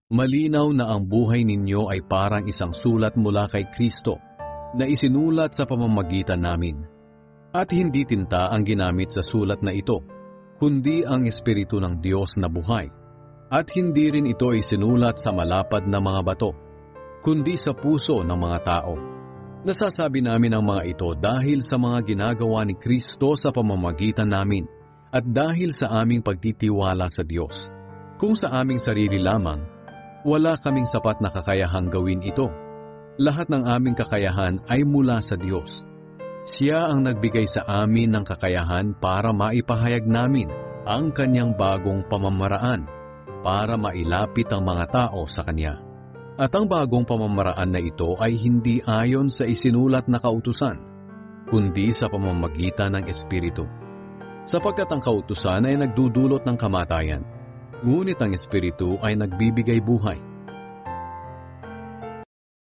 Malinaw na ang buhay ninyo ay parang isang sulat mula kay Kristo na isinulat sa pamamagitan namin. At hindi tinta ang ginamit sa sulat na ito, kundi ang Espiritu ng Diyos na buhay. At hindi rin ito isinulat sa malapad na mga bato, kundi sa puso ng mga tao. Nasasabi namin ang mga ito dahil sa mga ginagawa ni Kristo sa pamamagitan namin at dahil sa aming pagtitiwala sa Diyos. Kung sa aming sarili lamang, wala kaming sapat na kakayahang gawin ito. Lahat ng aming kakayahan ay mula sa Diyos. Siya ang nagbigay sa amin ng kakayahan para maipahayag namin ang Kanyang bagong pamamaraan para mailapit ang mga tao sa Kanya. At ang bagong pamamaraan na ito ay hindi ayon sa isinulat na kautusan, kundi sa pamamagitan ng Espiritu. Sapagkat ang kautusan ay nagdudulot ng kamatayan, ngunit ang Espiritu ay nagbibigay buhay.